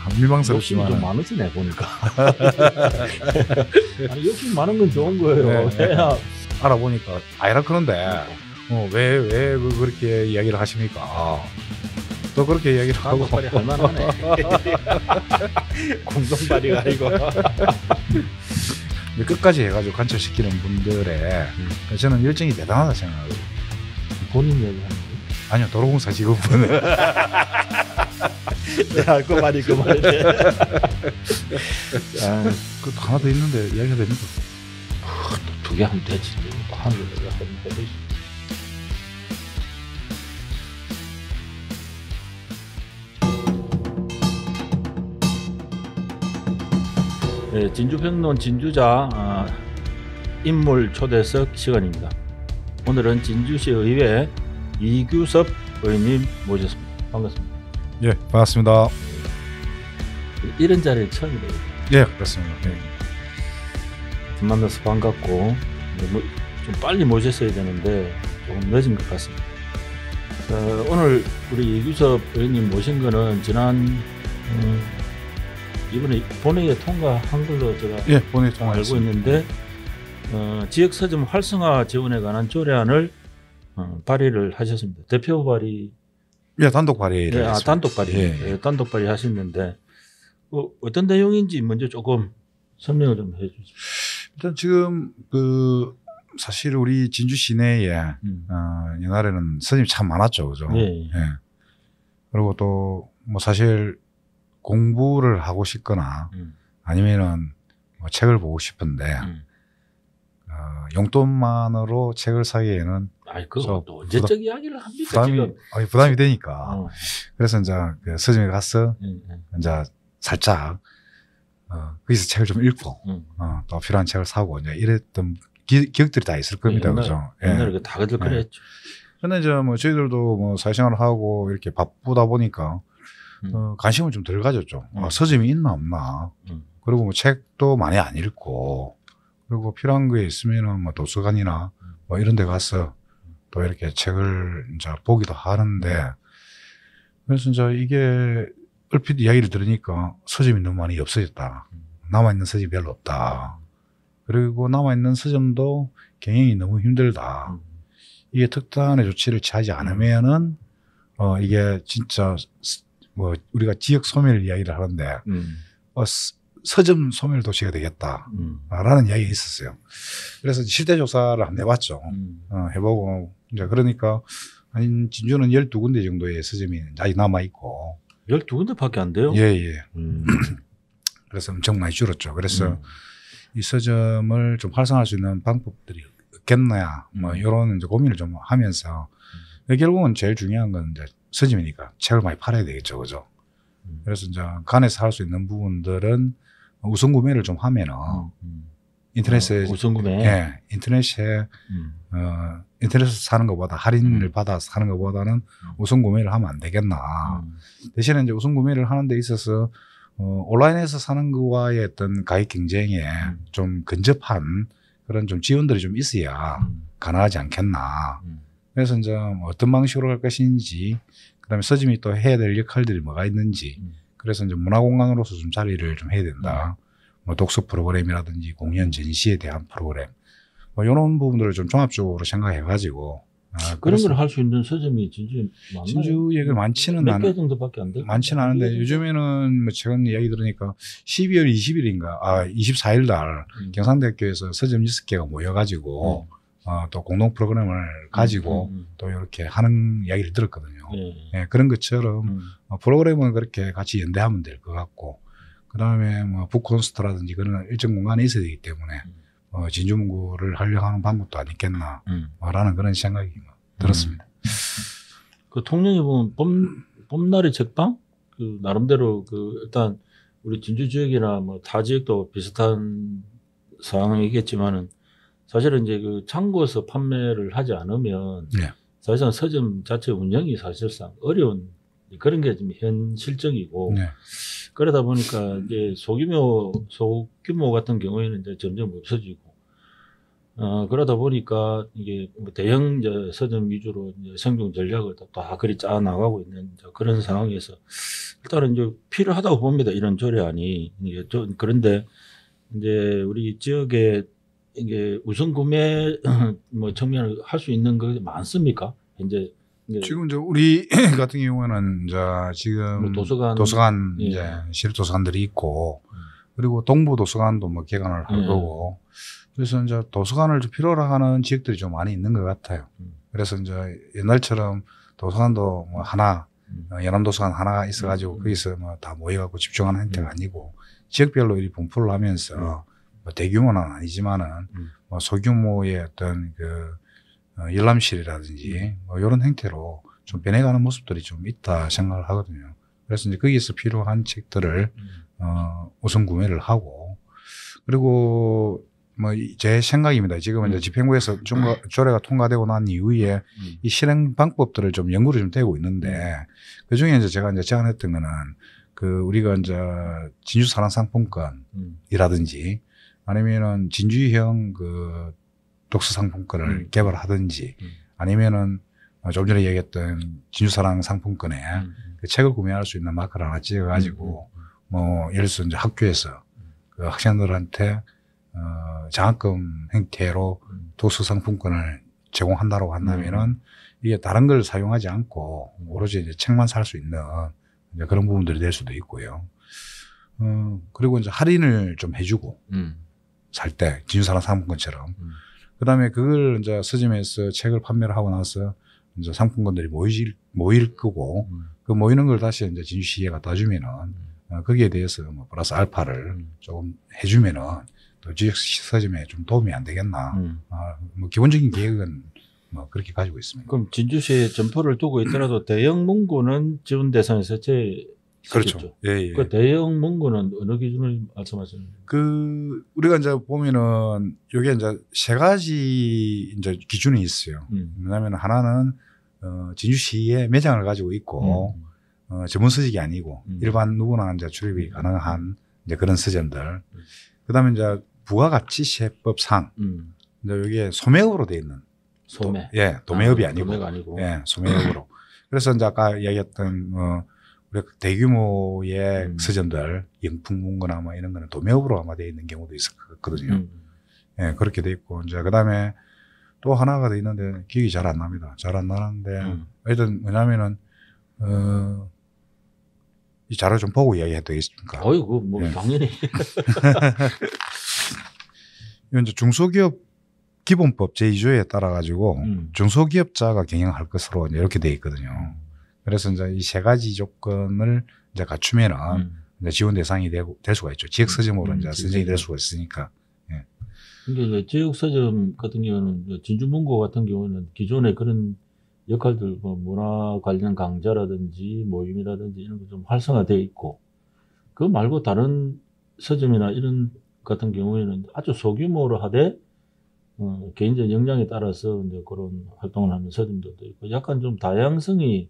욕심이 민망스럽지만 좀 많으시네 보니까. 아니 욕심 많은 건 좋은 거예요. 네. 해야 알아보니까 아니라 그런데 왜 그렇게 이야기를 하십니까? 또 그렇게 이야기를 하고 공동발이 할만하네. 공동발이가 아니고. 끝까지 해가지고 관철시키는 분들의 저는 열정이 대단하다 생각하거든요. 본인 얘기하는 거. 아니요, 도로공사 직원분. 그 말이 그 말이네. 그 하나 더 있는데 이야기가 됩니까? 두 개 하면 되지. 하는 거 하면 되지. 네, 진주평론 진주자 인물 초대석 시간입니다. 오늘은 진주시 의회 이규섭 의원님 모셨습니다. 반갑습니다. 예, 반갑습니다. 이런 자리에 처음이에요. 예, 그렇습니다. 예. 만나서 반갑고 좀 빨리 모셨어야 되는데 조금 늦은 것 같습니다. 오늘 우리 이규섭 의원님 모신 거는 지난 이번에 본회의에 통과한 걸로 제가 예, 본회의 알고 통화했습니다. 있는데 지역 서점 활성화 지원에 관한 조례안을 발의를 하셨습니다. 대표 발의, 예, 단독 발의를 네, 했습니다. 단독 발의, 예. 예, 단독 발의 하셨는데 어떤 내용인지 먼저 조금 설명을 좀 해주십시오. 일단 지금 사실 우리 진주 시내에 옛날에는 스님이 참 많았죠, 그죠? 예. 예. 그리고 또 뭐 사실 공부를 하고 싶거나 아니면은 뭐 책을 보고 싶은데 용돈만으로 책을 사기에는 그거 또 언제적 이야기를 합니까 지금? 부담이 되니까. 그래서 이제 그 서점에 가서 이제 살짝 거기서 책을 좀 읽고 또 필요한 책을 사고 이제 이랬던 기억들이 다 있을 겁니다, 그죠? 옛날에 예. 다들 그랬죠. 근데 이제 뭐 저희들도 뭐 사회생활을 하고 이렇게 바쁘다 보니까 관심을 좀 덜 가졌죠. 서점이 있나 없나. 그리고 뭐 책도 많이 안 읽고, 그리고 필요한 게 있으면은 뭐 도서관이나 뭐 이런 데 가서 또 이렇게 책을 이제 보기도 하는데, 그래서 이제 이게 얼핏 이야기를 들으니까 서점이 너무 많이 없어졌다. 남아있는 서점이 별로 없다. 그리고 남아있는 서점도 경영이 너무 힘들다. 이게 특단의 조치를 취하지 않으면은, 이게 진짜 뭐 우리가 지역 소멸 이야기를 하는데, 서점 소멸 도시가 되겠다라는 이야기가 있었어요. 그래서 실태 조사를 한번 해봤죠. 해보고 이제 그러니까 아니 진주는 12군데 정도의 서점이 아직 남아 있고. 12군데밖에 안 돼요? 예. 그래서 엄청 많이 줄었죠. 그래서 이 서점을 좀 활성화할 수 있는 방법들이 없겠나, 뭐 이런 이제 고민을 좀 하면서 결국은 제일 중요한 건 이제 서점이니까 책을 많이 팔아야 되겠죠, 그죠? 그래서 이제 간에서 할 수 있는 부분들은 우선 구매를 좀 하면은 인터넷에 우선 구매, 예, 인터넷에서 사는 것보다 할인을 받아서 사는 것보다는 우선 구매를 하면 안 되겠나. 대신에 이제 우선 구매를 하는 데 있어서 온라인에서 사는 거와의 어떤 가격 경쟁에 좀 근접한 그런 좀 지원들이 좀 있어야 가능하지 않겠나. 그래서 이제 어떤 방식으로 할 것인지, 그다음에 서점이 또 해야 될 역할들이 뭐가 있는지, 그래서 이제 문화공간으로서 좀 자리를 좀 해야 된다. 뭐 독서 프로그램이라든지 공연 전시에 대한 프로그램, 뭐 이런 부분들을 좀 종합적으로 생각해가지고 그런 걸 할 수 있는 서점이 진주 많나요? 진주에 많지는 몇 개 정도밖에 안 돼요? 많지는 않은데 요즘에는 뭐 최근 이야기 들으니까 12월 20일인가 24일 날 경상대학교에서 서점 6개가 모여가지고 또 공동 프로그램을 가지고 또 이렇게 하는 이야기를 들었거든요. 예, 그런 것처럼 프로그램은 그렇게 같이 연대하면 될 것 같고, 그 다음에 뭐 북콘서트라든지 그런 일정 공간에 있어야 되기 때문에 진주문구를 하려고 하는 방법도 아니겠나 라는 그런 생각이 들었습니다. 그 통영에 보면 봄날의 책방? 그 나름대로 일단 우리 진주 지역이나 뭐 타 지역도 비슷한 상황이겠지만은 사실은 이제 그 창고에서 판매를 하지 않으면 사실상 서점 자체 운영이 사실상 어려운 그런 게 좀 현실적이고, 그러다 보니까 이제 소규모 같은 경우에는 이제 점점 없어지고, 그러다 보니까 이게 뭐 대형 이제 서점 위주로 이제 생존 전략을 다 그리 짜 나가고 있는 이제 그런 상황에서 일단은 이제 필요하다고 봅니다. 이런 조례안이. 이게 그런데 이제 우리 지역에 이게 우선 구매 뭐 청년을 할 수 있는 거 많습니까? 현재 지금 이제 우리 같은 경우에는 이제 지금 뭐 도서관 도서관 예. 이제 시립도서관들이 있고 그리고 동부 도서관도 뭐 개관을 할 예. 거고 그래서 이제 도서관을 좀 필요로 하는 지역들이 좀 많이 있는 것 같아요. 그래서 이제 옛날처럼 도서관도 뭐 하나 연암도서관 하나가 있어가지고 거기서 뭐 다 모여갖고 집중하는 형태가 아니고 지역별로 이 분포를 하면서 뭐 대규모는 아니지만은 뭐 소규모의 어떤 그 열람실이라든지 뭐 이런 형태로 좀 변해가는 모습들이 좀 있다 생각을 하거든요. 그래서 이제 거기에서 필요한 책들을 우선 구매를 하고 그리고 뭐 제 생각입니다. 지금 이제 집행부에서 조례가 통과되고 난 이후에 이 실행 방법들을 좀 연구를 좀 되고 있는데 그 중에 이제 제가 이제 제안했던 거는 그 우리가 이제 진주 사랑 상품권이라든지 아니면은 진주형 그 독서 상품권을 개발하든지 아니면은 좀 전에 얘기했던 진주사랑 상품권에 그 책을 구매할 수 있는 마크를 하나 찍어가지고 뭐 예를 들어서 이제 학교에서 그 학생들한테 장학금 형태로 독서 상품권을 제공한다고 한다면은 이게 다른 걸 사용하지 않고 오로지 이제 책만 살 수 있는 이제 그런 부분들이 될 수도 있고요. 그리고 이제 할인을 좀 해주고 살 때 진주사랑 상품권처럼. 그다음에 그걸 이제 서점에서 책을 판매를 하고 나서 이제 상품권들이 모일 거고 그 모이는 걸 다시 이제 진주시에 갖다 주면은 거기에 대해서 뭐 플러스 알파를 조금 해주면은 또 지역 서점에 좀 도움이 안 되겠나. 뭐 기본적인 계획은 뭐 그렇게 가지고 있습니다. 그럼 진주시에 점포를 두고 있더라도 대형 문구는 지원 대상에서 그렇죠. 예. 그 대형 문구는 어느 기준을 말씀하시는 거예요? 그 우리가 이제 보면은 요게 이제 세 가지 이제 기준이 있어요. 왜냐하면 하나는 진주시에 매장을 가지고 있고 전문 서적이 아니고 일반 누구나 이제 출입이 가능한 이제 그런 서점들. 그다음에 이제 부가가치세법상 이제 여기에 소매업으로 되어 있는 소매. 도매업이 아니고. 도매가 아니고. 예, 소매업으로. 그래서 이제 아까 이야기했던 우리 대규모의 서점들, 영풍문고나 뭐 이런 거는 도매업으로 아마 되어 있는 경우도 있었거든요. 예, 그렇게 돼 있고 이제 그다음에 또 하나가 돼 있는데 기억이 잘 안 납니다. 잘 안 나는데 하여튼 뭐냐면은 이 자료 좀 보고 이야기해도 되겠습니까? 어이구 뭐 예. 당연히. 이건 이제 중소기업 기본법 제2조에 따라 가지고 중소기업자가 경영할 것으로 이렇게 돼 있거든요. 그래서 이제 이 세 가지 조건을 이제 갖추면은 이제 지원 대상이 될 수가 있죠. 지역 서점으로 이제 선정이 될 수가 있으니까. 예. 근데 이제 지역 서점 같은 경우는 진주문고 같은 경우는 기존에 그런 역할들 뭐 문화 관련 강좌라든지 모임이라든지 이런 거 좀 활성화되어 있고 그 말고 다른 서점이나 이런 같은 경우에는 아주 소규모로 하되 개인적 역량에 따라서 이제 그런 활동을 하는 서점들도 있고 약간 좀 다양성이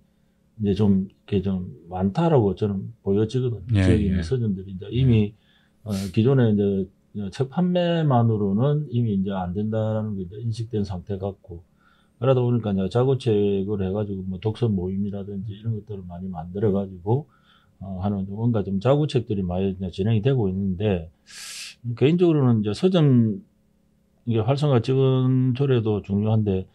이제 좀 이렇게 좀 많다라고 저는 보여지거든요. 예, 지역에 있는 예. 서점들이 이제 이미 기존에 이제 책 판매만으로는 이미 이제 안 된다라는 게 이제 인식된 상태 같고 그러다 보니까 이제 자구책을 해가지고 뭐 독서 모임이라든지 이런 것들을 많이 만들어가지고 하는 뭔가 좀 자구책들이 많이 이제 진행이 되고 있는데 개인적으로는 이제 서점 이게 활성화 지원 조례도 중요한데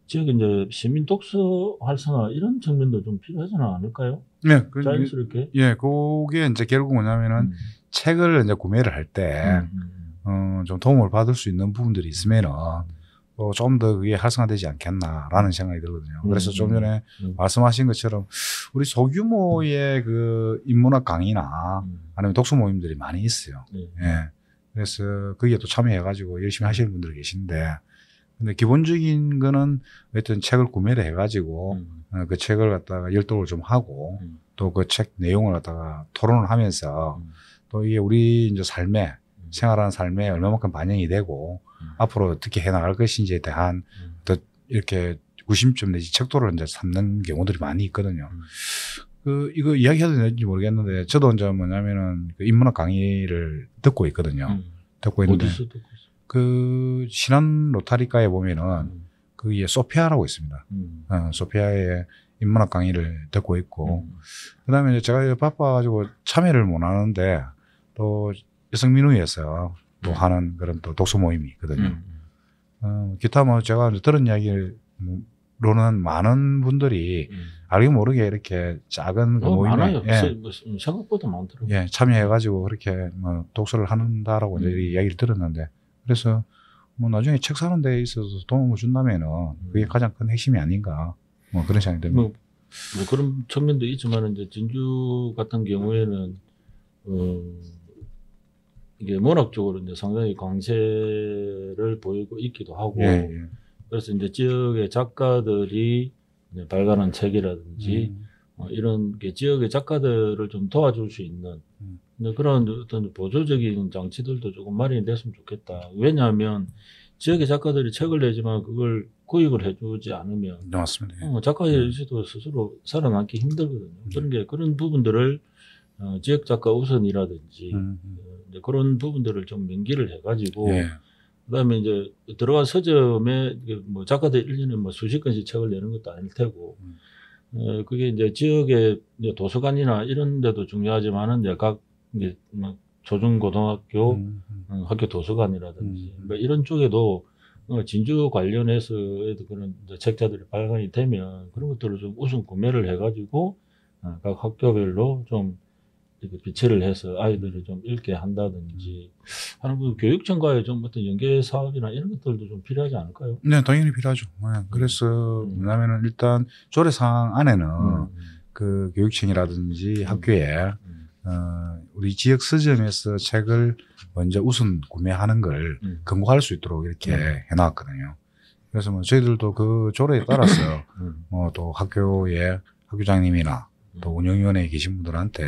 지역에 이제 시민 독서 활성화 이런 측면도 좀 필요하지는 않을까요? 네, 자연스럽게. 예, 그게 이제 결국 뭐냐면은 책을 이제 구매를 할 때 좀 도움을 받을 수 있는 부분들이 있으면은 좀 더 그게 활성화되지 않겠나라는 생각이 들거든요. 그래서 좀 전에 말씀하신 것처럼 우리 소규모의 그 인문학 강의나 아니면 독서 모임들이 많이 있어요. 예. 그래서 거기에 또 참여해가지고 열심히 하시는 분들이 계신데, 근데 기본적인 거는 어떤 책을 구매를 해가지고 그 책을 갖다가 열독을 좀 하고 또 그 책 내용을 갖다가 토론을 하면서 또 이게 우리 이제 삶에 생활하는 삶에 얼마만큼 반영이 되고 앞으로 어떻게 해나갈 것인지에 대한 또 이렇게 구심점 내지 척도를 이제 삼는 경우들이 많이 있거든요. 이거 이야기해도 되는지 모르겠는데 저도 이제 뭐냐면은 그 인문학 강의를 듣고 있거든요. 듣고 있는데 어디서 듣고 있어요? 그 신안 로타리가에 보면은 그게 소피아라고 있습니다. 소피아의 인문학 강의를 듣고 있고, 그다음에 이제 제가 바빠가지고 참여를 못 하는데 또 여성민우회에서 또 하는 그런 또 독서 모임이 있거든요. 기타 뭐 제가 이제 들은 이야기로는 많은 분들이 알게 모르게 이렇게 작은 그 모임에 많아요. 예, 생각보다 많더라고요. 예, 참여해가지고 그렇게 뭐 독서를 한다라고 이제 이야기를 들었는데, 그래서 뭐 나중에 책 사는 데 있어서 도움을 준다면은 그게 가장 큰 핵심이 아닌가, 뭐 그런 생각이 듭니다. 뭐 그런 측면도 있지만 이제 진주 같은 경우에는 이게 문학적으로 이제 상당히 강세를 보이고 있기도 하고, 예, 예. 그래서 이제 지역의 작가들이 이제 발간한 책이라든지 이런 게 지역의 작가들을 좀 도와줄 수 있는 근데 그런 어떤 보조적인 장치들도 조금 마련이 됐으면 좋겠다. 왜냐하면 지역의 작가들이 책을 내지만 그걸 구입을 해주지 않으면 네, 맞습니다. 작가들도 스스로 살아남기 힘들거든요. 그런 부분들을 지역 작가 우선이라든지 이제 그런 부분들을 좀 명기를 해가지고 예. 그다음에 이제 들어간 서점에 뭐 작가들 1년에 뭐 수십 권씩 책을 내는 것도 아닐 테고 그게 이제 지역의 이제 도서관이나 이런 데도 중요하지만은 이제 각 이제 뭐 초중고등학교 학교 도서관이라든지 뭐 이런 쪽에도 진주 관련해서에도 그런 이제 책자들이 발간이 되면 그런 것들을 좀 우선 구매를 해가지고 각 학교별로 좀 이렇게 비치를 해서 아이들을 좀 읽게 한다든지 하는 그 교육청과의 좀 어떤 연계 사업이나 이런 것들도 좀 필요하지 않을까요? 네, 당연히 필요하죠. 네, 그래서 뭐냐면은 일단 조례상 안에는 그 교육청이라든지 학교에 우리 지역 서점에서 책을 먼저 우선 구매하는 걸 권고할 수 있도록 이렇게 해놨거든요. 그래서 뭐 저희들도 그 조례에 따라서 뭐 또 학교의 학교장님이나 또 운영위원회에 계신 분들한테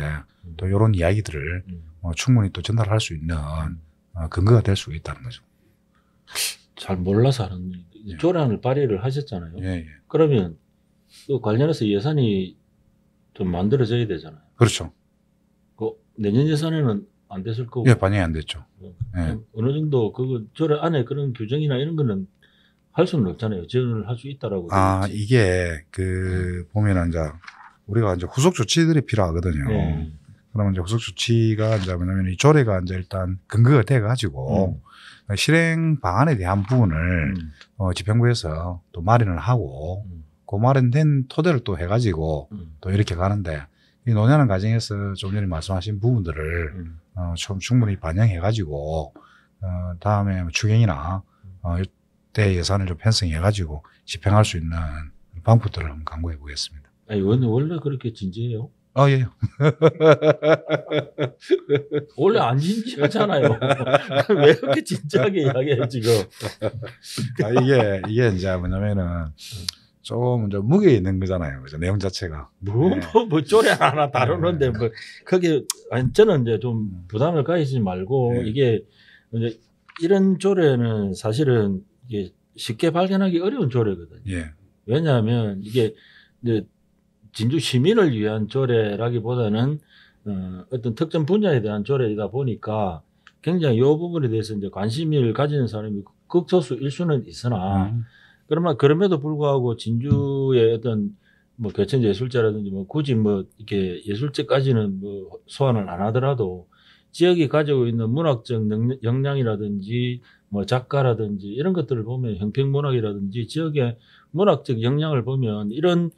또 이런 이야기들을 충분히 또 전달할 수 있는 근거가 될 수 있다는 거죠. 잘 몰라서 하는 조례안을 발의를 하셨잖아요. 예, 예. 그러면 또 관련해서 예산이 좀 만들어져야 되잖아요. 그렇죠. 그 내년 예산에는 안 됐을 거고. 예, 반영이 안 됐죠. 예. 어느 정도 그 조례 안에 그런 규정이나 이런 거는 할 수는 없잖아요. 지원을 할 수 있다라고. 이게 보면은 이제 우리가 이제 후속 조치들이 필요하거든요. 네. 그러면 이제 후속 조치가 이제 뭐냐면 이 조례가 이제 일단 근거가 돼 가지고 실행 방안에 대한 부분을 집행부에서 또 마련을 하고 그 마련된 토대를 또 해가지고 또 이렇게 가는데 이 논의하는 과정에서 좀 전에 말씀하신 부분들을 좀 충분히 반영해가지고 다음에 추경이나 이때 예산을 좀 편성해가지고 집행할 수 있는 방법들을 한번 강구해 보겠습니다. 아니, 원래 그렇게 진지해요? 예. 원래 안 진지하잖아요. 왜 그렇게 진지하게 이야기해 지금? 이게 이제 뭐냐면은 조금 이제 무게 있는 거잖아요. 그죠? 내용 자체가. 뭐 조례 하나 다루는데 뭐 그게 아니 저는 이제 좀 부담을 가지지 말고 이게 이제 이런 조례는 사실은 이게 쉽게 발견하기 어려운 조례거든요. 예. 왜냐하면 이게 이제 진주 시민을 위한 조례라기보다는 어떤 특정 분야에 대한 조례이다 보니까 굉장히 이 부분에 대해서 이제 관심을 가지는 사람이 극소수일 수는 있으나 그러면 그럼에도 불구하고 진주의 어떤 뭐 교천 예술제라든지 뭐 굳이 뭐 이렇게 예술제까지는 뭐 소환을 안 하더라도 지역이 가지고 있는 문학적 역량이라든지 뭐 작가라든지 이런 것들을 보면 형평문학이라든지 지역의 문학적 역량을 보면 이런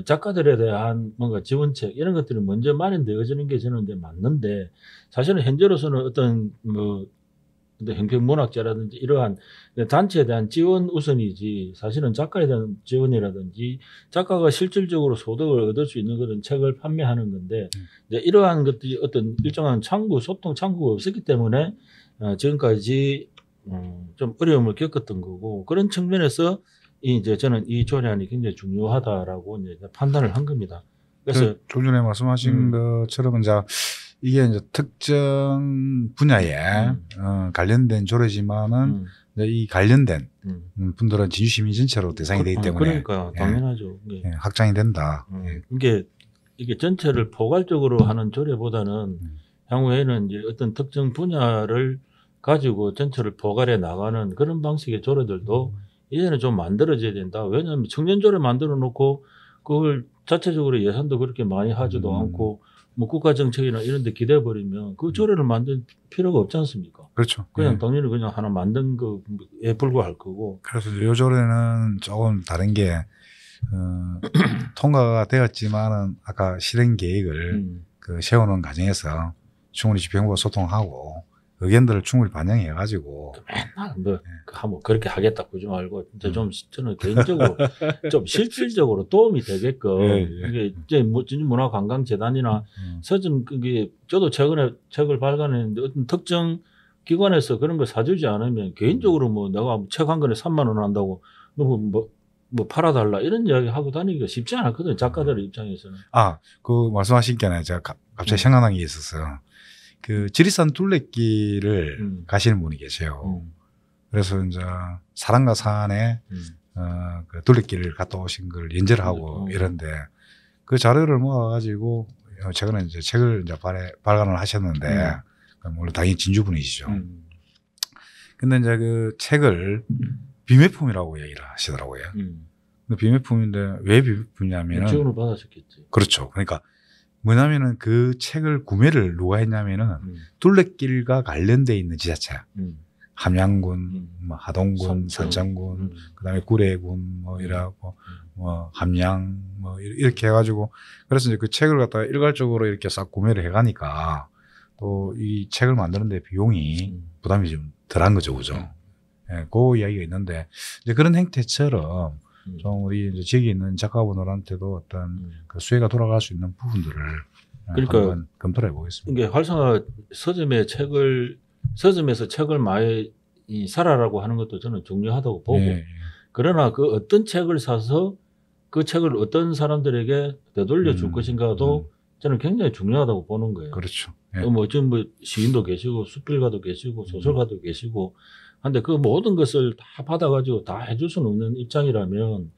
작가들에 대한 뭔가 지원책 이런 것들이 먼저 마련되어지는 게 저는 이제 맞는데 사실은 현재로서는 어떤 뭐 형평문학제라든지 이러한 단체에 대한 지원 우선이지 사실은 작가에 대한 지원이라든지 작가가 실질적으로 소득을 얻을 수 있는 그런 책을 판매하는 건데 이제 이러한 것들이 어떤 일정한 창구 소통 창구가 없었기 때문에 지금까지 좀 어려움을 겪었던 거고 그런 측면에서 이제 저는 이 조례안이 굉장히 중요하다라고 이제 판단을 한 겁니다. 그래서 좀 전에 말씀하신 것처럼 이게 이제 특정 분야에 관련된 조례지만은 이제 이 관련된 분들은 진주 시민 전체로 대상이 되기 때문에 그러니까 당연하죠. 예, 확장이 된다. 이게 전체를 포괄적으로 하는 조례보다는 향후에는 이제 어떤 특정 분야를 가지고 전체를 포괄해 나가는 그런 방식의 조례들도 이제는 좀 만들어져야 된다. 왜냐하면 청년 조례 만들어 놓고 그걸 자체적으로 예산도 그렇게 많이 하지도 않고 뭐 국가 정책이나 이런 데 기대해 버리면 그 조례를 만들 필요가 없지 않습니까? 그렇죠. 그냥 예. 당연히 그냥 하나 만든 거에 불과할 거고. 그래서 요 조례는 조금 다른 게 통과가 되었지만은 아까 실행 계획을 그 세우는 과정에서 충분히 집행부와 소통하고 의견들을 충분히 반영해가지고 맨날 뭐 그렇게 하겠다 그러지 말고 진짜 좀 저는 개인적으로 좀 실질적으로 도움이 되게끔 이게 이제 문화관광재단이나 서점 그게 저도 최근에 책을 발간했는데 어떤 특정 기관에서 그런 걸 사주지 않으면 개인적으로 뭐 내가 책 한 권에 3만 원 한다고 뭐 팔아달라 이런 이야기 하고 다니기가 쉽지 않았거든요. 작가들의 입장에서는. 그 말씀하신 게 제가 갑자기 생각난 게 있어서 그 지리산 둘레길을 가시는 분이 계세요. 그래서 이제 사랑과 산에 그 둘레길을 갔다 오신 걸 연재를 하고 이런데 그 자료를 모아가지고 최근에 이제 책을 이제 발간을 하셨는데 물론 당연히 진주분이시죠. 근데 이제 그 책을 비매품이라고 얘기를 하시더라고요. 근데 비매품인데 왜 비매품이냐면은 지원을 받았었겠지. 그렇죠. 그러니까 뭐냐면은 그 책을 구매를 누가 했냐면은 둘레길과 관련돼 있는 지자체, 함양군, 뭐 하동군, 산청군, 그다음에 구례군, 뭐 이라고 뭐 함양, 뭐 이렇게 해가지고 그래서 이제 그 책을 갖다가 일괄적으로 이렇게 싹 구매를 해가니까 또 이 책을 만드는데 비용이 부담이 좀 덜한 거죠, 그죠? 예, 그 이야기가 있는데 이제 그런 행태처럼 좀 우리 이제 지역에 있는 작가분들한테도 어떤 그 수혜가 돌아갈 수 있는 부분들을 그러니까 한번 검토를 해보겠습니다. 이게 활성화 서점에서 책을 많이 사라라고 하는 것도 저는 중요하다고 보고 그러나 그 어떤 책을 사서 그 책을 어떤 사람들에게 되돌려 줄 것인가도 저는 굉장히 중요하다고 보는 거예요. 그렇죠. 지금 시인도 계시고 수필가도 계시고 소설가도 계시고 한데 그 모든 것을 다 받아가지고 다 해줄 수는 없는 입장이라면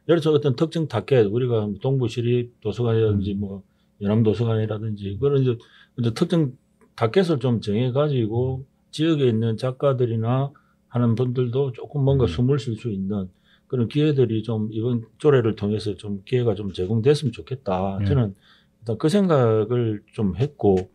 예를 들어 어떤 특정 타켓 우리가 동부시립도서관이라든지 뭐 연암도서관이라든지 그런 이제 특정 타켓을 좀 정해가지고 지역에 있는 작가들이나 하는 분들도 조금 뭔가 숨을 쉴 수 있는 그런 기회들이 좀 이번 조례를 통해서 좀 기회가 좀 제공됐으면 좋겠다. 저는 일단 그 생각을 좀 했고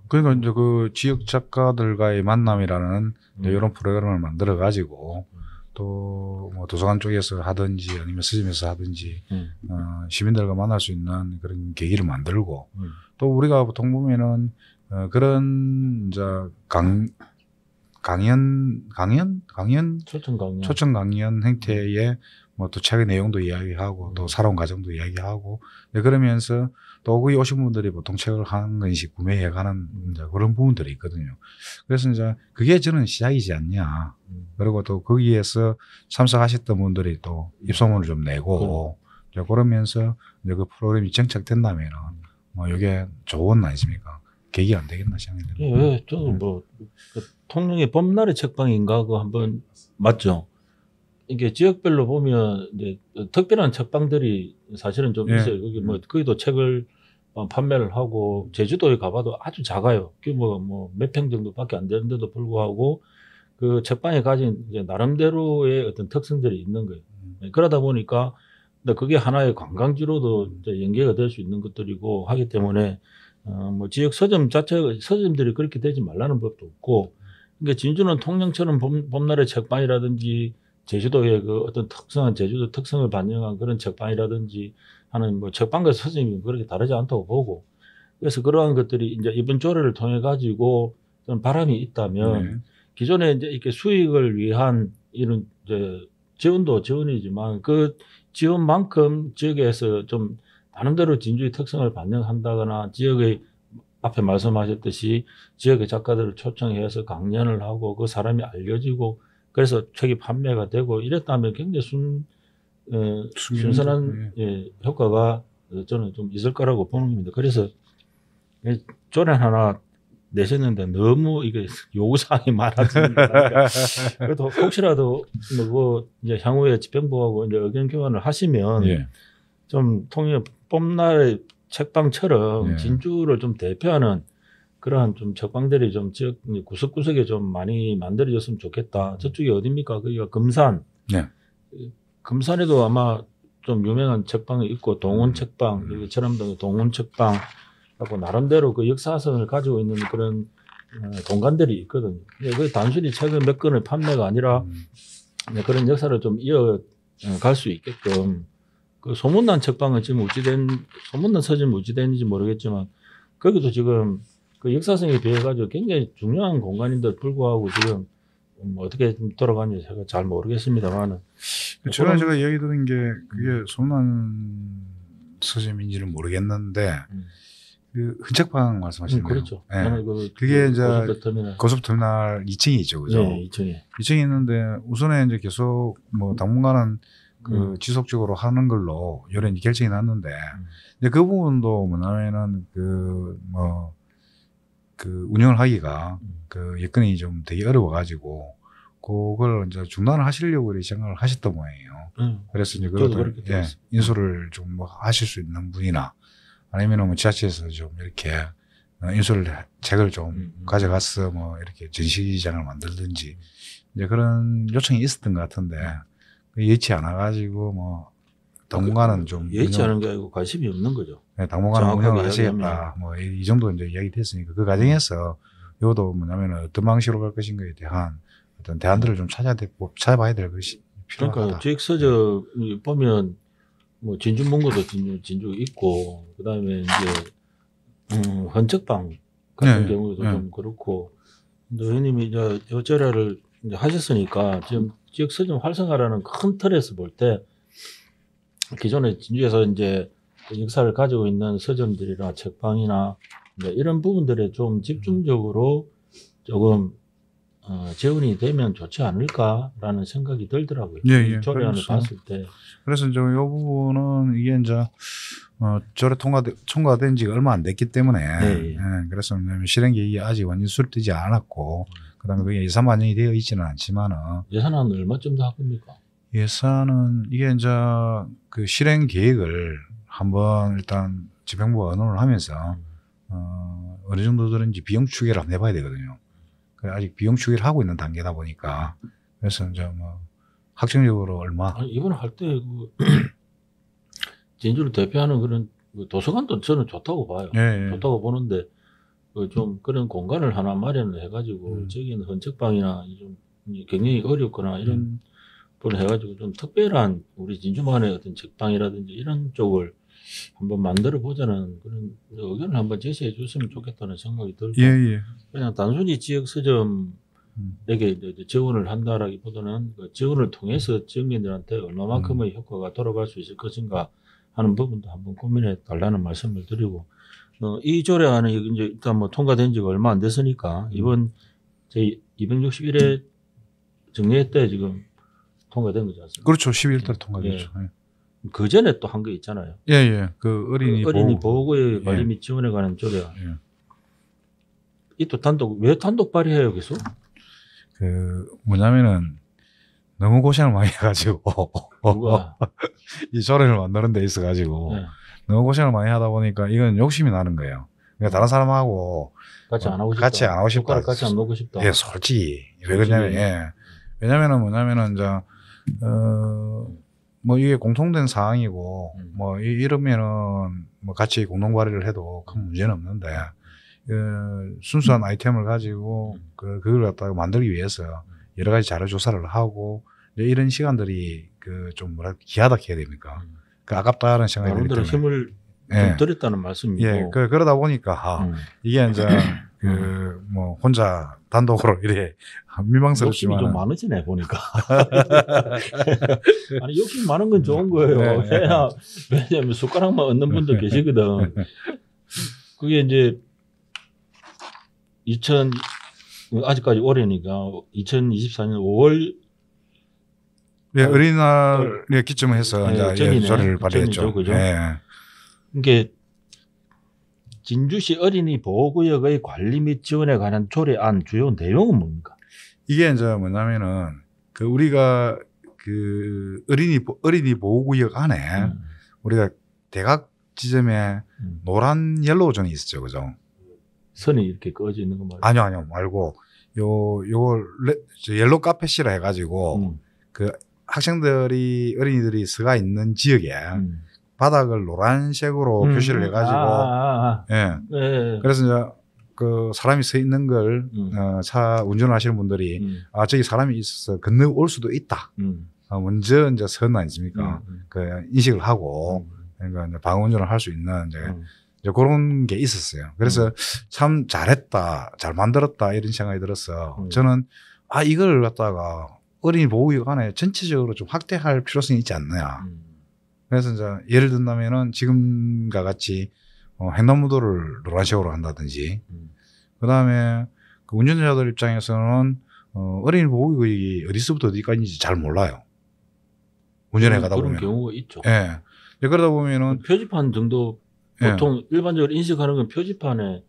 그러니까 이제 그 지역 작가들과의 만남이라는 이런 프로그램을 만들어 가지고 또 뭐 도서관 쪽에서 하든지 아니면 서점에서 하든지 시민들과 만날 수 있는 그런 계기를 만들고 또 우리가 보통 보면은 그런 이제 초청 강연 행태에 뭐 또 책의 내용도 이야기하고 또 살아온 과정도 이야기하고 그러면서 또 거기 오신 분들이 보통 책을 한 권씩 구매해 가는 이제 그런 부분들이 있거든요. 그래서 이제 그게 저는 시작이지 않냐. 그리고 또 거기에서 참석하셨던 분들이 또 입소문을 좀 내고 이제 그러면서 이제 그 프로그램이 정착된다면은 뭐 이게 좋은 아니십니까? 계기 안 되겠나 생각이 듭니다. 저도 그 통영의 봄날의 책방인가 그거 한번 맞죠? 이게 지역별로 보면 이제 특별한 책방들이 사실은 좀 있어요. 거기 거기도 책을 판매를 하고 제주도에 가봐도 아주 작아요. 규모가 뭐 몇 평 정도밖에 안 되는데도 불구하고 그 책방에 가진 이제 나름대로의 어떤 특성들이 있는 거예요. 그러다 보니까 그게 하나의 관광지로도 이제 연계가 될 수 있는 것들이고 하기 때문에 뭐 지역 서점들이 그렇게 되지 말라는 법도 없고, 그러니까 진주는 통영처럼 봄날의 책방이라든지 제주도의 그 어떤 특성한 제주도 특성을 반영한 그런 책방이라든지 하는 뭐 책방과 서점이 그렇게 다르지 않다고 보고, 그래서 그러한 것들이 이제 이번 조례를 통해 가지고 좀 바람이 있다면 기존에 이제 이렇게 수익을 위한 이런 이제 지원도 지원이지만 그 지원만큼 지역에서 좀 나름대로 진주의 특성을 반영한다거나 지역의 앞에 말씀하셨듯이 지역의 작가들을 초청해서 강연을 하고 그 사람이 알려지고 그래서 책이 판매가 되고 이랬다면 굉장히 순선한 효과가 저는 좀 있을 거라고 보는 겁니다. 그래서 조례 하나 내셨는데 너무 이게 요구사항이 많아집니다. 그래도 혹시라도 뭐 이제 향후에 집행부하고 이제 의견 교환을 하시면 좀 통영 봄날 책방처럼 진주를 좀 대표하는 그러한 좀 책방들이 좀 지역 구석구석에 좀 많이 만들어졌으면 좋겠다. 저쪽이 어딥니까? 거기가 금산. 네. 금산에도 아마 좀 유명한 책방이 있고 동원 책방, 여기 철암동에 동원 책방 하고 나름대로 그 역사성을 가지고 있는 그런 공간들이 있거든요. 그 단순히 책을 몇 권을 판매가 아니라 그런 역사를 좀 이어갈 수 있게끔 그 소문난 책방은 지금 소문난 서점 어찌됐는지 모르겠지만 거기도 지금 그 역사성에 비해 가지고 굉장히 중요한 공간인데 불구하고 지금 어떻게 돌아가는지 제가 잘 모르겠습니다만은 전에 제가 얘기 들은 게 그게 소문난 서점인지는 모르겠는데 그 흔책방 말씀하시는 거예요. 그렇죠. 네. 그게 이제 고속터미널. 고속터미널 2층이 있죠, 그죠? 네, 2층이 있는데 우선에 이제 계속 뭐 당분간은 그 지속적으로 하는 걸로 요래 결정이 났는데 이제 그 부분도 뭐냐면은 그 운영을 하기가 그 여건이 좀 되게 어려워가지고 그걸 이제 중단을 하시려고 이렇게 생각을 하셨던 모양이에요. 그래서 이제 그것도 인수를 좀 뭐 하실 수 있는 분이나 아니면은 뭐 지자체에서 좀 이렇게 책을 좀 가져가서 뭐 이렇게 전시장을 만들든지 이제 그런 요청이 있었던 것 같은데 예치 않아가지고 뭐 당분간은 좀 예치 않은 게 아니고 관심이 없는 거죠. 네, 당분간은 운영을 하시겠다. 뭐 이 정도 이제 이야기 됐으니까 그 과정에서 이것도 뭐냐면은 어떤 방식으로 갈 것인가에 대한 어떤 대안들을 좀 찾아봐야 될 것이 필요하다. 그러니까 지역서적 보면 뭐 진주문고도 진주 있고 그다음에 이제 헌책방 같은 경우도 좀 그렇고 의원님이 이제 여절야를 이제 하셨으니까 지금 지역 서점 활성화라는 큰 틀에서 볼 때 기존에 진주에서 이제 역사를 가지고 있는 서점들이나 책방이나 이런 부분들에 좀 집중적으로 조금 재원이 되면 좋지 않을까라는 생각이 들더라고요. 예, 조례안을 봤을 때. 그래서 이제 이 부분은 이게 이제 조례 통과된 지가 얼마 안 됐기 때문에 그래서 실행 계획이 아직 완전 수립되지 않았고 그다음에 그게 예산 반영이 되어 있지는 않지만은 예산은 얼마쯤 더 할 겁니까? 예산은 이게 이제 그 실행 계획을 한번 일단 집행부가 의논을 하면서 어느 정도 들은지 비용 추계를 한번 해봐야 되거든요. 아직 비용 추계를 하고 있는 단계다 보니까 그래서 이제 뭐 확정적으로 얼마? 아니, 이번에 할 때 그 진주를 대표하는 그런 도서관도 저는 좋다고 봐요. 좋다고 보는데 좀 그런 공간을 하나 마련을 해가지고 저기는 헌책방이나 좀 굉장히 어렵거나 이런 부분을 해가지고 좀 특별한 우리 진주만의 어떤 책방이라든지 이런 쪽을 한번 만들어 보자는 그런 의견을 한번 제시해 줬으면 좋겠다는 생각이 들고 그냥 단순히 지역 서점에게 지원을 한다라기보다는 그 지원을 통해서 지역민들한테 얼마만큼의 효과가 돌아갈 수 있을 것인가 하는 부분도 한번 고민해 달라는 말씀을 드리고 이 조례안은 이제 일단 뭐 통과된 지가 얼마 안 됐으니까 이번 제 261회 정례 때 지금 통과된 거지 않습니까? 그렇죠. 11달 통과됐죠. 그 전에 또 한 거 있잖아요. 그 어린이 보호구역 관리 및 지원에 관한 조례안. 이 또 왜 단독 발의해요, 계속? 그 뭐냐면은 너무 고생을 많이 해가지고 이 조례를 만드는 데 있어가지고 너무 고생을 많이 하다 보니까 이건 욕심이 나는 거예요. 그러니까 다른 사람하고 같이 안 하고 싶다. 같이 안 하고 싶다. 같이 안 놓고 싶다. 솔직히 왜 그러냐면 왜냐면은 뭐냐면은 이제 뭐 이게 공통된 사항이고 뭐 이러면은 뭐 같이 공동 발의를 해도 큰 문제는 없는데 순수한 아이템을 가지고 그걸 갖다가 만들기 위해서 여러 가지 자료 조사를 하고 이런 시간들이 그 좀 기하다 해야 됩니까? 그 아깝다는 생각이 들기 때문에 힘을 좀 들였다는 말씀이고. 그러다 보니까 이게 이제 그 뭐 혼자 단독으로 이래 민망스럽지만 욕심이 좀 많으시네 보니까. 아니 욕심 많은 건 좋은 거예요. 왜냐하면 숟가락만 얻는 분도 계시거든. 그게 이제 아직까지 올해니까 2024년 5월 어린이날에 기점해서 이제 조례를 발의했죠. 그죠? 이게 진주시 어린이 보호구역의 관리 및 지원에 관한 조례안 주요 내용은 뭡니까? 이게 이제 뭐냐면은 그 우리가 그 어린이 보호구역 안에 우리가 대각 지점에 노란 옐로우 존이 있었죠, 그죠? 선이 이렇게 꺼져 있는 거 말이에요. 아니요 말고 요걸 옐로우 카펫이라 해가지고 그 학생들이 어린이들이 서가 있는 지역에 바닥을 노란색으로 표시를 해가지고 예. 그래서 이제 그 사람이 서 있는 걸 차 운전을 하시는 분들이 아 저기 사람이 있어서 건너올 수도 있다. 먼저 이제 선 아니십니까? 그 인식을 하고 그러니까 이제 방어 운전을 할 수 있는 이제 그런 게 있었어요. 그래서 참 잘했다, 잘 만들었다 이런 생각이 들어서 저는 아 이걸 갖다가 어린이 보호기관에 전체적으로 좀 확대할 필요성이 있지 않느냐. 그래서 이제 예를 든다면은 지금과 같이 횡단무도를 노란색으로 한다든지, 그 다음에 그 운전자들 입장에서는 어린이 보호구역이 어디서부터 어디까지인지 잘 몰라요. 운전해 가다 보면. 그런 경우가 있죠. 예. 그러다 보면은 표지판 정도 보통 일반적으로 인식하는 건 표지판에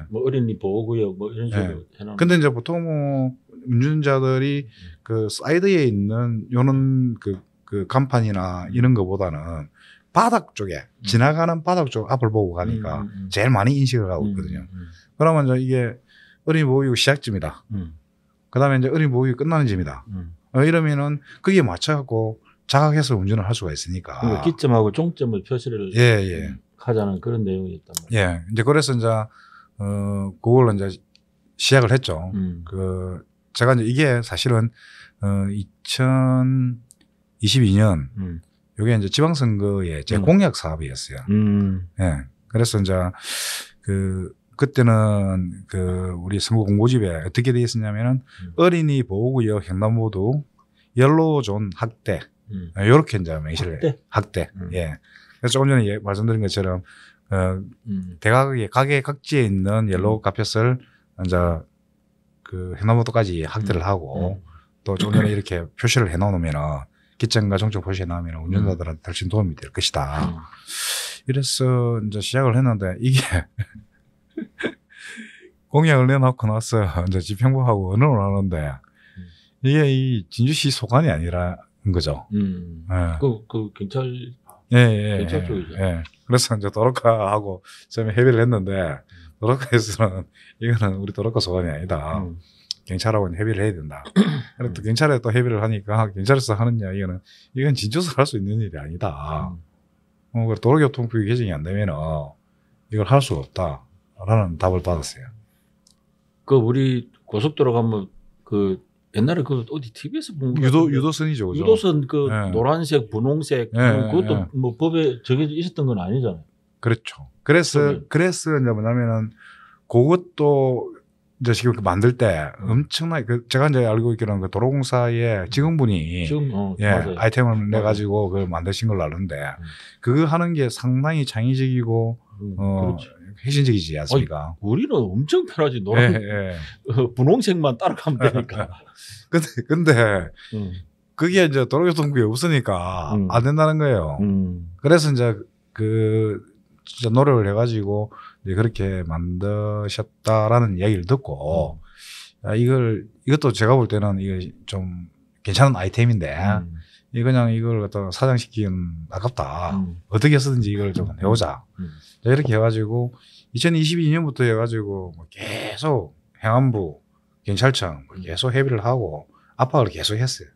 뭐 어린이 보호구역 뭐 이런 식으로 해놓는. 근데 이제 보통 뭐 운전자들이 그 사이드에 있는 요런 그 간판이나 이런 거보다는 바닥 쪽에 지나가는 바닥 쪽 앞을 보고 가니까 제일 많이 인식을 하고 있거든요. 그러면 이제 이게 어린이 보호구역 시작점이다. 그 다음에 이제 어린이 보호구역 끝나는 점이다. 이러면은 거기에 맞춰갖고 자각해서 운전을 할 수가 있으니까. 그러니까 기점하고 종점을 표시를 하자는 그런 내용이었단 말이에요. 예. 이제 그래서 이제 그걸 이제 시작을 했죠. 그 제가 이제 이게 사실은 2022년 요게 이제 지방선거의 제 공약 사업이었어요. 예. 그래서 이제 그때는 그 우리 선거 공고집에 어떻게 되어 있었냐면은 어린이 보호구역 횡단보도 옐로우존 확대. 요렇게 이제 명시를 확대. 예. 그래서 조금 전에 말씀드린 것처럼 가게 각지에 있는 옐로우 카펫을 이제 그 횡단보도까지 확대를 하고 또 조금 전에 이렇게 표시를 해놓으면은 기점과 종점 표시해 놓으면 운전자들한테 훨씬 도움이 될 것이다. 이래서 이제 시작을 했는데 이게 공약을 내놓고 나서 이제 집행부하고 의논을 하는데 이게 이 진주시 소관이 아니라 거죠. 그 경찰 경찰 쪽이죠. 그래서 이제 도로카하고 처음에 협의를 했는데 도로카에서는 이거는 우리 도로카 소관이 아니다. 경찰하고는 협의를 해야 된다. 그래서 또 경찰에 또 협의를 하니까 경찰에서 하는 이야기는 이건 진주에서 할 수 있는 일이 아니다. 도로교통법이 개정이 안 되면은 이걸 할 수가 없다라는 답을 받았어요. 그 우리 고속도로 가면 그 옛날에 그 어디 TV에서 본 거 유도선이죠, 그죠? 유도선 그 노란색, 분홍색 그것도 뭐 법에 정해져 있었던 건 아니잖아요. 그렇죠. 그래서 이제 뭐냐면은 그것도 이제 지금 만들 때 엄청나게 제가 이제 알고 있기로는 그 도로공사의 직원분이 아이템을 내 가지고 그걸 만드신 걸로 아는데 그거 하는 게 상당히 창의적이고 혁신적이지 않습니까? 우리는 엄청 편하지. 노란 분홍색만 따라가면 되니까. 근데 그게 이제 도로교통부에 없으니까 안 된다는 거예요. 그래서 이제 진짜 노력을 해가지고 이제 그렇게 만드셨다라는 이야기를 듣고 이것도 제가 볼 때는 이게 좀 괜찮은 아이템인데 그냥 이걸 갖다 사장시키기는 아깝다. 어떻게 해서든지 이걸 좀 해보자. 이렇게 해가지고 2022년부터 해가지고 계속 행안부, 경찰청 계속 협의를 하고 압박을 계속 했어요.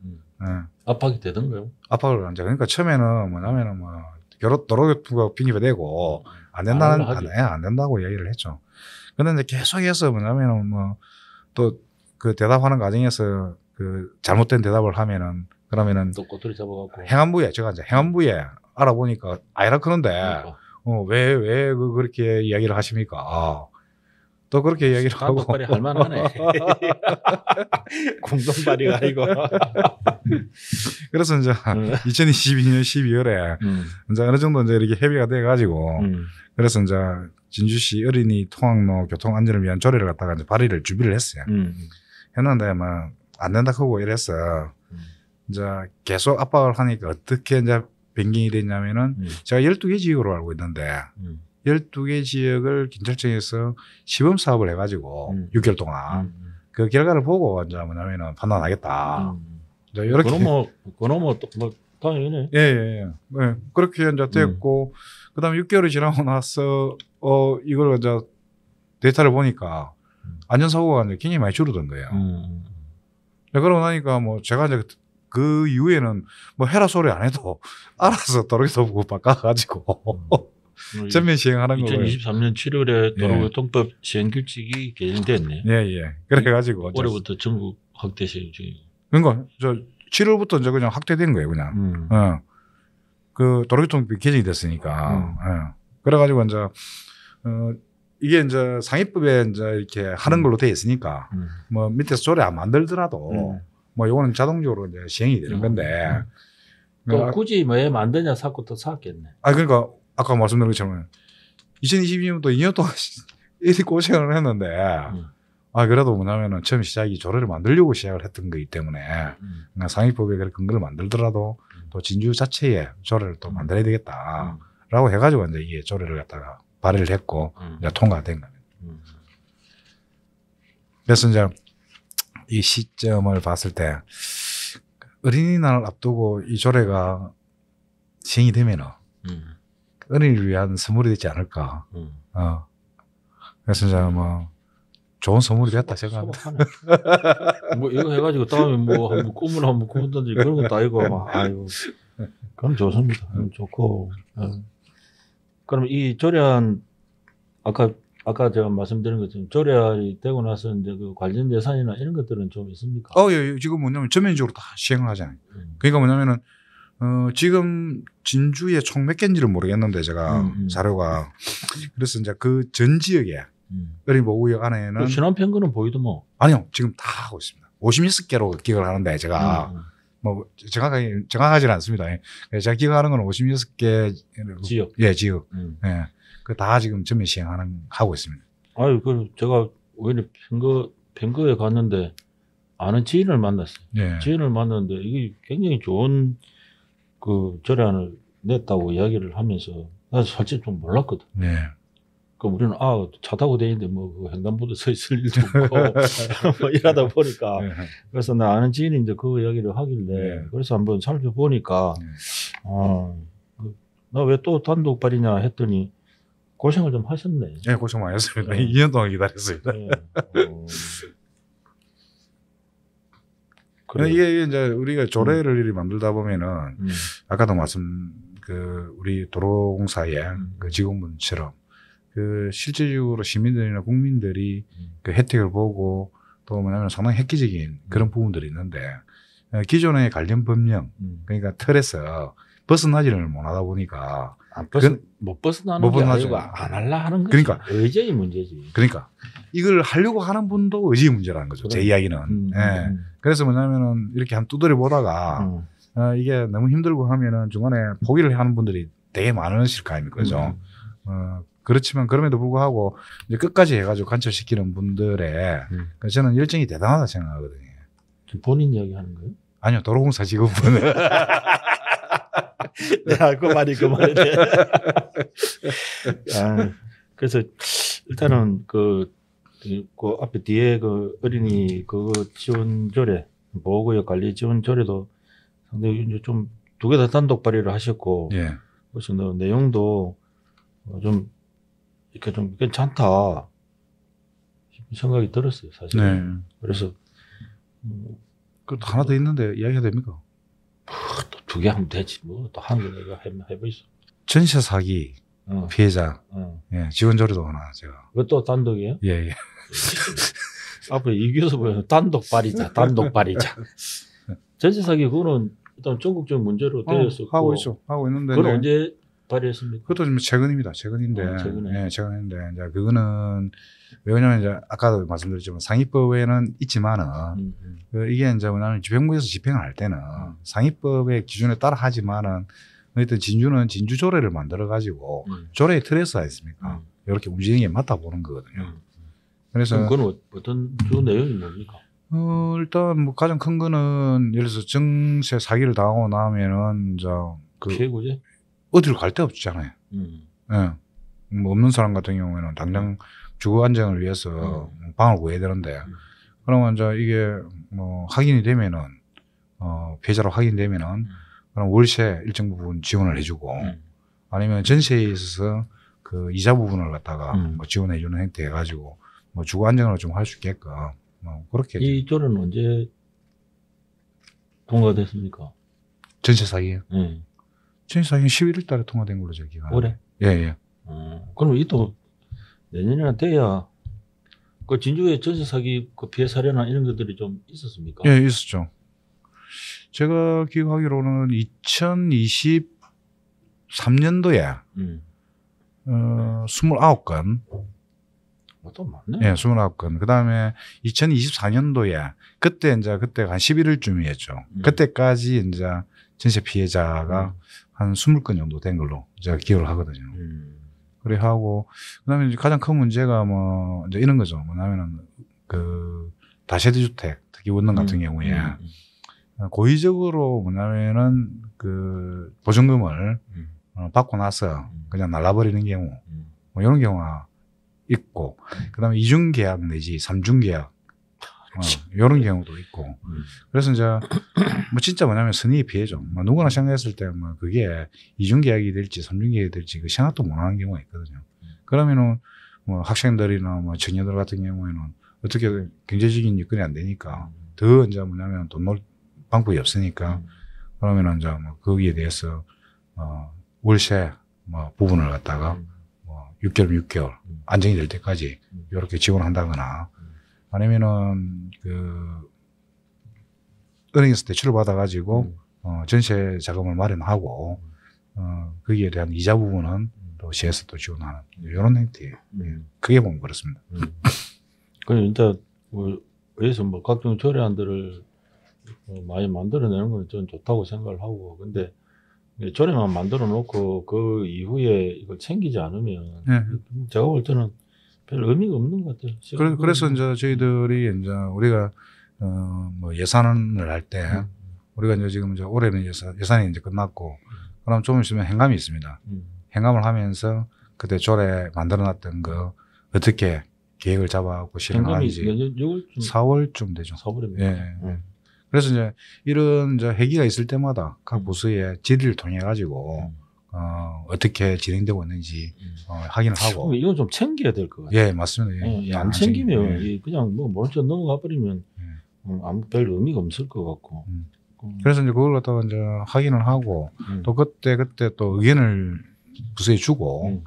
압박이 되던가요? 압박을 이제 그러니까 처음에는 뭐냐면은 도로교통부가 빙의가 되고 안 된다고 이야기를 했죠. 그런데 이제 계속해서 뭐냐면은 또 그 대답하는 과정에서 그 잘못된 대답을 하면은 그러면은 또 꼬투리 잡아갖고 제가 이제 행안부에 알아보니까 아니라 그런데 왜 그렇게 이야기를 하십니까? 또 그렇게 이야기를 하고. 공동발이 할만하네. 공동발이가 아니고. 그래서 이제 2022년 12월에 이제 어느 정도 이제 이렇게 협의가 돼가지고 그래서 이제 진주시 어린이 통학로 교통 안전을 위한 조례를 갖다가 이제 발의를 준비를 했어요. 했는데 안 된다 하고 이랬어. 이제 계속 압박을 하니까 어떻게 이제 변경이 됐냐면은 제가 12개 지역으로 알고 있는데 12개 지역을 경찰청에서 시범 사업을 해가지고 6개월 동안 그 결과를 보고 이제 뭐냐면은 판단하겠다. 이제 이렇게. 그럼 뭐 당연히네. 예. 그렇게 이제 됐고 그다음에 6개월이 지나고 나서 이걸 이제 데이터를 보니까 안전사고가 이제 굉장히 많이 줄어든 거예요. 네, 그러고 나니까 뭐 제가 이제 그 이후에는 뭐 해라 소리 안 해도 알아서 도로교통법 바꿔가지고 전면 시행하는 거예요. 2023년 7월에 도로교통법 시행 규칙이 개정됐네. 예. 그래가지고 올해부터 전국 확대 시행 중이고. 그러니까 저 7월부터 이제 그냥 확대된 거예요, 그냥. 그 도로교통법이 개정이 됐으니까. 그래가지고 이제 이게 이제 상위법에 이제 이렇게 하는 걸로 돼 있으니까 뭐 밑에서 조례 안 만들더라도 뭐 이거는 자동적으로 이제 시행이 되는 건데. 또 굳이 왜 만드냐 사고 또 샀겠네. 그러니까 아까 말씀드린 것처럼 2022년도 2년 동안 이렇게 고생을 했는데 그래도 뭐냐면은 처음 시작이 조례를 만들려고 시작을 했던 거기 때문에 그러니까 상위법에 그런 근거를 만들더라도 또 진주 자체에 조례를 또 만들어야 되겠다라고 해가지고 이제 이게 조례를 갖다가 발의를 했고 이제 통과가 된 겁니다. 그래서 이제 이 시점을 봤을 때 어린이날을 앞두고 이 조례가 시행이 되면은 어린이를 위한 선물이 되지 않을까. 그래서 이제 뭐 좋은 선물이 됐다 생각합니다. 뭐 이거 해가지고 다음에 뭐 한번 꿈을 한번 꾸든지 그런 것도 아니고 아이고 그럼 좋습니다. 좋고. 그럼 이 조례안 아까 제가 말씀드린 것처럼 조례안이 되고 나서 이제 그 관련 예산이나 이런 것들은 좀 있습니까? 예. 지금 뭐냐면 전면적으로 다 시행을 하잖아요. 그러니까 뭐냐면은 지금 진주에 총 몇 개인지를 모르겠는데 제가 자료가 그래서 이제 그 전 지역에 어린 보호구역 안에는 신안평 거는 보이도 뭐 아니요 지금 다 하고 있습니다. 56개로 기억을 하는데 제가 뭐 정확하지는 않습니다. 제가 기억하는 건 56개 지역. 예, 지역. 예. 그 다 지금 전면 하고 있습니다. 아유, 그 제가 오히려 평거에 갔는데 아는 지인을 만났어요. 예. 지인을 만났는데 이게 굉장히 좋은 그 조례안을 냈다고 이야기를 하면서 나 사실 좀 몰랐거든. 네. 그 우리는 차 타고 다니는데 뭐 그 횡단보도 서 있을 일도 없고 뭐 이러다 보니까 네. 그래서 나 아는 지인이 이제 그 이야기를 하길래 네. 그래서 한번 살펴보니까 나 왜 또 단독 발의냐 했더니 고생을 좀 하셨네. 네, 고생 많이 했습니다. 2년 동안 기다렸습니다. 네. 그래. 이게 이제 우리가 조례를 이렇게 만들다 보면은 아까도 우리 도로공사의 그 직원분처럼 그 실질적으로 시민들이나 국민들이 그 혜택을 보고 또 뭐냐면 상당히 획기적인 그런 부분들이 있는데 기존의 관련 법령 그러니까 틀에서 벗어나지를 못하다 보니까 못 벗어나는 게 아니고 안 할라 하는 거지. 그러니까 의제의 문제지. 그러니까 이걸 하려고 하는 분도 의지의 문제라는 거죠. 제 이야기는. 예. 그래서 뭐냐면은 이렇게 한 두드려 보다가 이게 너무 힘들고 하면은 중간에 포기를 하는 분들이 되게 많으실 거 아닙니까, 그죠? 그렇지만 그럼에도 불구하고 이제 끝까지 해가지고 관철시키는 분들의 저는 열정이 대단하다 생각하거든요. 지금 본인 이야기 하는 거예요? 아니요, 도로공사 직원분. 야, 그 말이네. 그래서 일단은 그 앞에 뒤에 그 어린이 그 지원 조례, 보호구역 관리 지원 조례도 상당히 이제 좀 두 개 다 단독 발의를 하셨고, 예. 그래서 내용도 좀 이렇게 좀 괜찮다 생각이 들었어요, 사실. 네. 그래서 그 하나 더 있는데 이야기가 됩니까? 또 두 개 하면 되지 뭐 또 한 개 내가 해보이소. 전세 사기 피해자 예, 지원 조례도 하나 제가. 왜 또 단독이에요? 예. 앞에 이규서 보면 단독 발의자. 전세 사기 그거는 일단 전국적 문제로 되었었고 하고 있는데 그건 언제 발의했습니까? 그것도 좀 최근입니다. 최근인데 최근에. 예, 최근인데 이제 그거는 왜냐면 이제 아까도 말씀드렸지만 상위법에는 있지만은 이게 이제 뭐냐면 집행부에서 집행을 할 때는 상위법의 기준에 따라 하지만은 어쨌든 진주는 진주 조례를 만들어 가지고 조례의 틀에서 했습니까? 이렇게 움직이는 게 맞다 보는 거거든요. 그래서 그건 어떤 주 내용이 뭡니까? 일단 뭐 가장 큰 거는 예를 들어서 정세 사기를 당하고 나면은 이제 그 피해구제? 어디를 갈 데 없잖아요. 예. 뭐 없는 사람 같은 경우에는 당장 주거 안정을 위해서 방을 구해야 되는데 그러면 이제 이게 뭐 확인이 되면은 피해자로 확인되면은 그럼 월세 일정 부분 지원을 해주고 아니면 전세에 있어서 그 이자 부분을 갖다가 뭐 지원해 주는 형태 해가지고 뭐 주거 안정을 좀 할 수 있게끔 뭐 그렇게 이 조례는 언제 통과됐습니까? 전세 사기. 네. 전세 사기는 11월 달에 통과된 걸로 제가 기억하는데. 올해? 예, 예. 그럼 이 또 내년이나 돼야 그 진주에 전세 사기 그 피해 사례나 이런 것들이 좀 있었습니까? 예, 있었죠. 제가 기억하기로는 2023년도에 29건. 또 많네. 예, 29건. 그 다음에 2024년도에 그때가 한 11월쯤이었죠. 그때까지 이제 전세 피해자가 한 20건 정도 된 걸로 제가 기억을 하거든요. 그래 하고, 그 다음에 이제 가장 큰 문제가 뭐, 이제 이런 거죠. 뭐냐면은, 그, 다세대 주택, 특히 원룸 같은 경우에, 고의적으로 뭐냐면은, 그, 보증금을 받고 나서 그냥 날라버리는 경우, 뭐 이런 경우가 있고, 그 다음에 이중계약 내지 삼중계약, 이런 경우도 있고. 그래서 이제, 뭐 진짜 뭐냐면 선의의 피해죠. 뭐 누구나 생각했을 때 뭐 그게 이중계약이 될지 삼중계약이 될지 그 생각도 못 하는 경우가 있거든요. 그러면은 뭐 학생들이나 뭐 청년들 같은 경우에는 어떻게 경제적인 여건이 안 되니까 더 이제 뭐냐면 돈 넣을 방법이 없으니까 그러면은 이제 뭐 거기에 대해서 월세 뭐 부분을 갖다가 뭐 6개월 안정이 될 때까지 이렇게 지원한다거나 아니면은 그 은행에서 대출을 받아가지고 전세 자금을 마련하고 거기에 대한 이자 부분은 또 시에서 또 지원하는 이런 형태예요. 크게 보면 그렇습니다. 그 진짜 뭐 여기서 뭐 각종 조례안들을 많이 만들어내는 건 전 좋다고 생각을 하고 근데 조례만 만들어 놓고 그 이후에 이걸 챙기지 않으면 제가 볼 때는 별 의미가 없는 것 같아요. 그래서 이제 저희들이 이제 우리가 뭐 예산을 할 때 우리가 이제 지금 이제 올해는 예산이 이제 끝났고 그럼 좀 있으면 행감이 있습니다. 행감을 하면서 그때 조례 만들어놨던 거 어떻게 계획을 잡아갖고 실행하는지 4월쯤 되죠. 4월입니다. 예. 그래서 이제 이런 이제 회기가 있을 때마다 각 부서의 질의를 통해 가지고 어떻게 진행되고 있는지 확인을 하고. 이건 좀 챙겨야 될 것 같아요. 예, 맞습니다. 예, 안 챙기면 그냥 뭐 모른 척 넘어가 버리면 아무 별 의미가 없을 것 같고. 그래서 이제 그걸 갖다가 이제 확인을 하고 또 그때 또 의견을 부서에 주고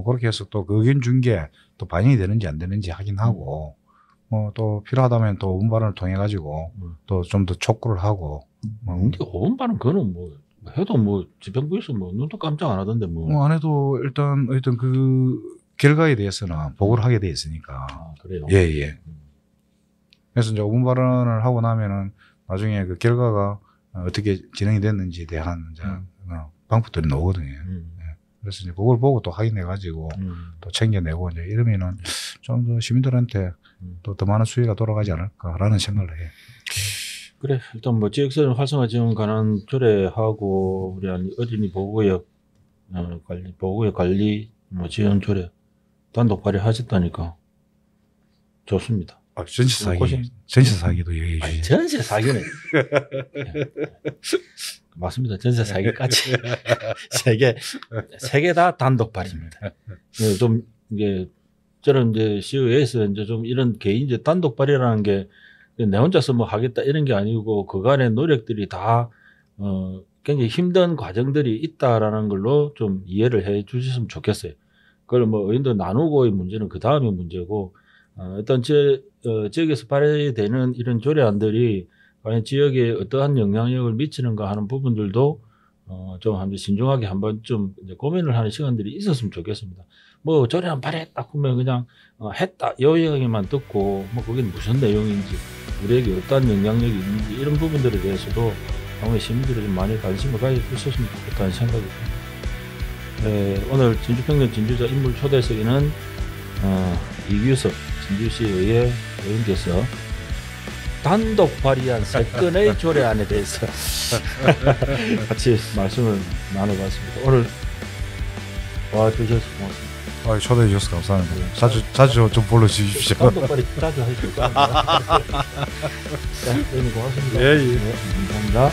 그렇게 해서 또 그 의견 준 게 또 반영이 되는지 안 되는지 확인하고 뭐 또 필요하다면 또 5분 발언을 통해 가지고 또 좀 더 촉구를 하고. 근데 5분 발언 그거는 뭐 해도 뭐 집행부에서 뭐 눈도 깜짝 안 하던데 뭐. 안 해도 일단 그 결과에 대해서는 보고를 하게 돼 있으니까. 아, 그래요? 예. 그래서 이제 5분 발언을 하고 나면은 나중에 그 결과가 어떻게 진행이 됐는지에 대한 이제 방법들이 나오거든요. 그래서 이제 그걸 보고 또 확인해가지고 또 챙겨내고 이제 이러면은 좀 더 시민들한테 또 더 많은 수혜가 돌아가지 않을까라는 생각을 해요. 그래, 일단 뭐 지역사회 활성화 지원 관한 조례하고 우리 어린이 보호구역 관리 뭐 지원 조례 단독 발의하셨다니까 좋습니다. 전세 사기도 얘기해 주시죠. 전세 사기는 맞습니다. 전세 사기까지 세 개 다 단독 발의입니다. 좀 이게 저는 이제 시의회에서 이제 좀 이런 개인적 단독 발의라는 게 내 혼자서 뭐 하겠다 이런 게 아니고 그간의 노력들이 다 굉장히 힘든 과정들이 있다라는 걸로 좀 이해를 해 주셨으면 좋겠어요. 그걸 뭐 의원들 나누고의 문제는 그 다음의 문제고 어떤 지역에서 발의되는 이런 조례안들이 과연 지역에 어떠한 영향력을 미치는가 하는 부분들도 좀 한번 신중하게 한번 좀 이제 고민을 하는 시간들이 있었으면 좋겠습니다. 뭐 조례안 발의했다 하면 그냥 했다 이 이야기만 듣고 뭐 그게 무슨 내용인지 우리에게 어떠한 영향력이 있는지 이런 부분들에 대해서도 아무래도 시민들이 좀 많이 관심을 가져주셨으면 좋겠다는 생각이 듭니다. 오늘 진주평균 진주자 인물 초대석에는 이규석 진주시의회 의원께서 단독 발의한 3건의 조례안에 대해서 같이 말씀을 나눠봤습니다. 오늘 와주셔서 고맙습니다. 초대해 주셔서 감사합니다. 자주 좀 불러주십시오. 단독 발의 자주 하실 겁니다. 자, 의원님 고맙습니다. 예. 네, 감사합니다.